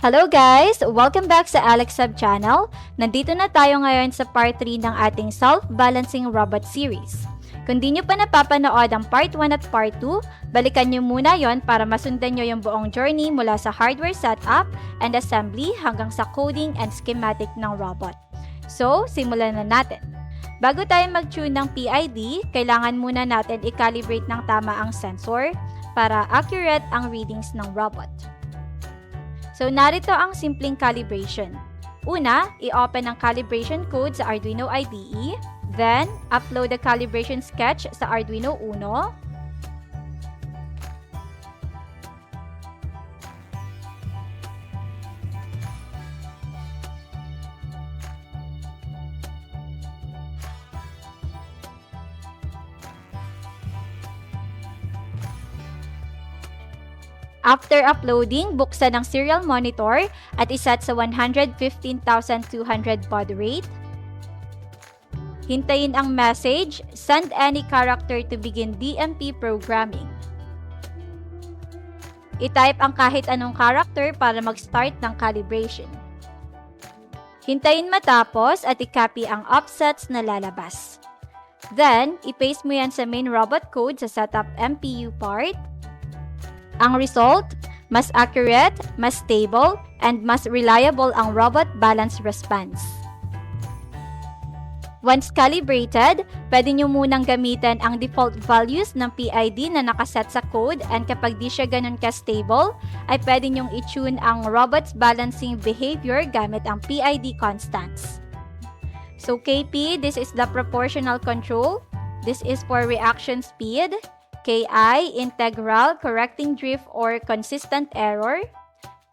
Hello guys! Welcome back sa Elexhub channel. Nandito na tayo ngayon sa part 3 ng ating self-balancing robot series. Kung di nyo pa napapanood ang part 1 at part 2, balikan nyo muna yon para masundan nyo yung buong journey mula sa hardware setup and assembly hanggang sa coding and schematic ng robot. So, simulan na natin. Bago tayo mag-tune ng PID, kailangan muna natin i-calibrate ng tama ang sensor para accurate ang readings ng robot. So, narito ang simpleng calibration. Una, i-open ang calibration code sa Arduino IDE. Then, upload the calibration sketch sa Arduino Uno. After uploading, buksan ang serial monitor at iset sa 115,200 baud rate. Hintayin ang message, send any character to begin DMP programming. I-type ang kahit anong character para mag-start ng calibration. Hintayin matapos at i-copy ang offsets na lalabas. Then, i-paste mo yan sa main robot code sa setup MPU part. Ang result, mas accurate, mas stable, and mas reliable ang robot balance response. Once calibrated, pwede nyo munang gamitin ang default values ng PID na nakaset sa code, and kapag di siya ganun ka-stable, ay pwede nyong i-tune ang robot's balancing behavior gamit ang PID constants. So KP, this is the proportional control. This is for reaction speed. KI, integral, correcting drift or consistent error.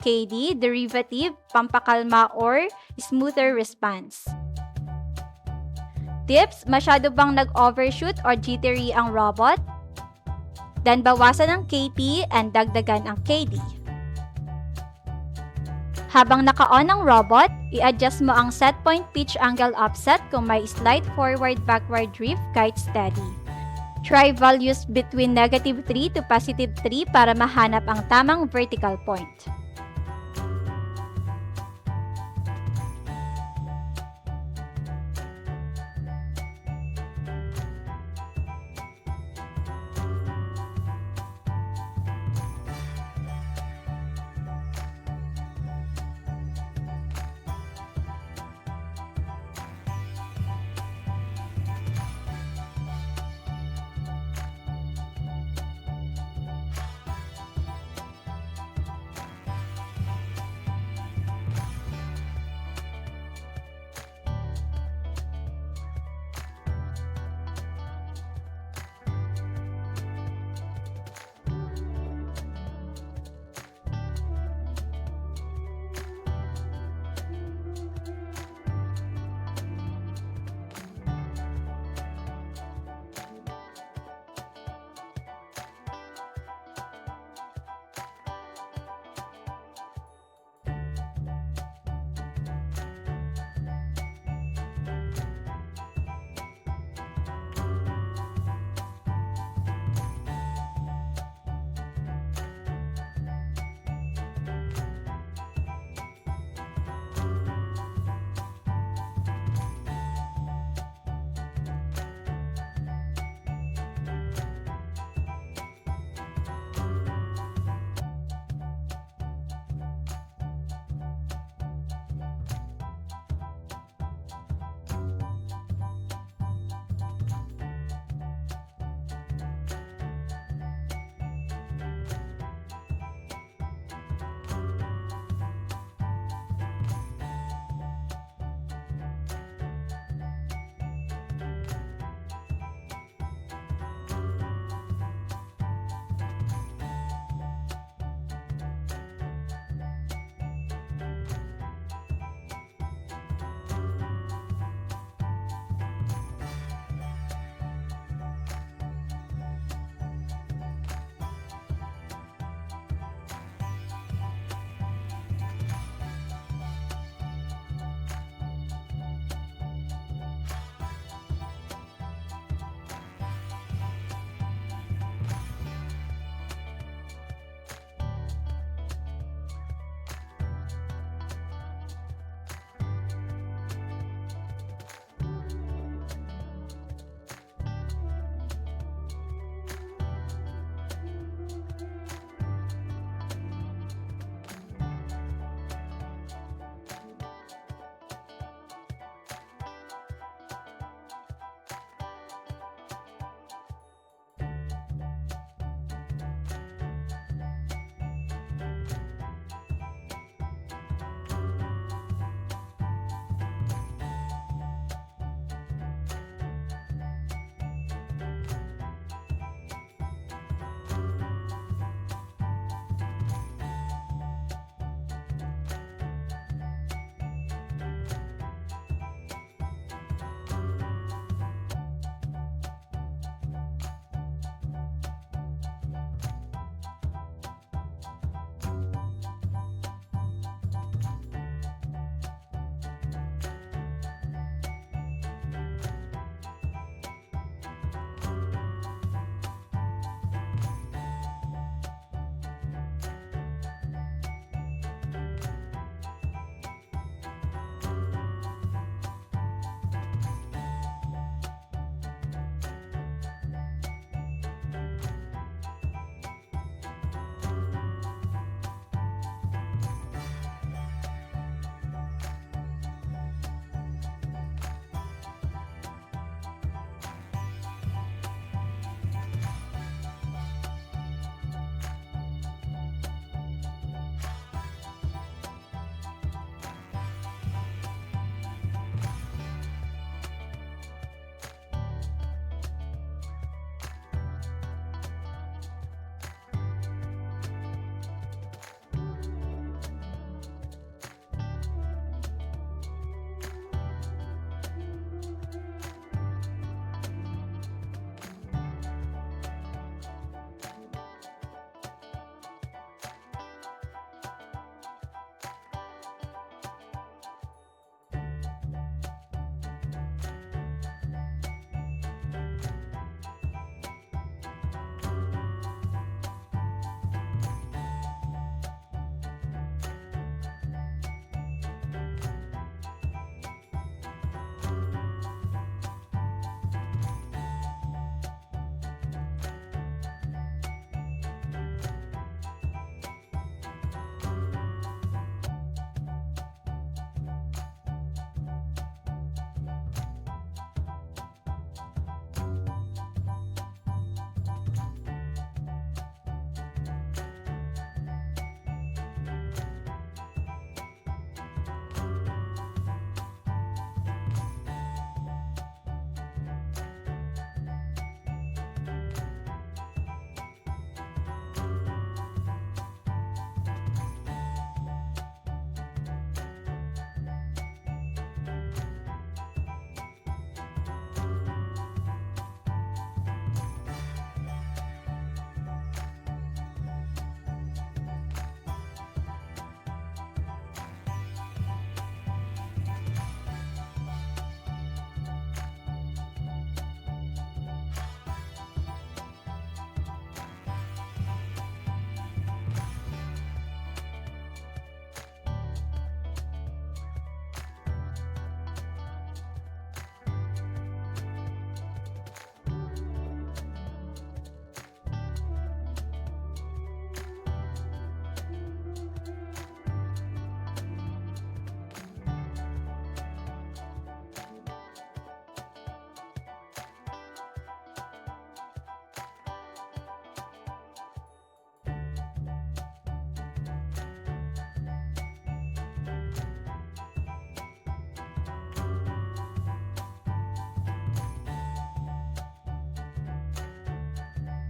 KD, derivative, pampakalma or smoother response. Tips, masyado bang nag-overshoot or jittery ang robot? Then bawasan ang KP and dagdagan ang KD. Habang naka-on ang robot, i-adjust mo ang set point pitch angle offset kung may slight forward-backward drift kahit steady. Try values between -3 to +3 para mahanap ang tamang vertical point.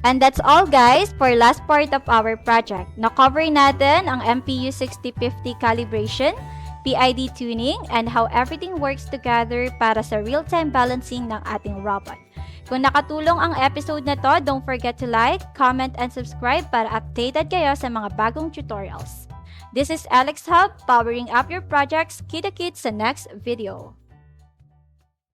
And that's all guys for last part of our project. Na-cover natin ang MPU 6050 calibration, PID tuning, and how everything works together para sa real-time balancing ng ating robot. Kung nakatulong ang episode na to, don't forget to like, comment, and subscribe para updated kayo sa mga bagong tutorials. This is Elexhub, powering up your projects. Kita-kits sa next video.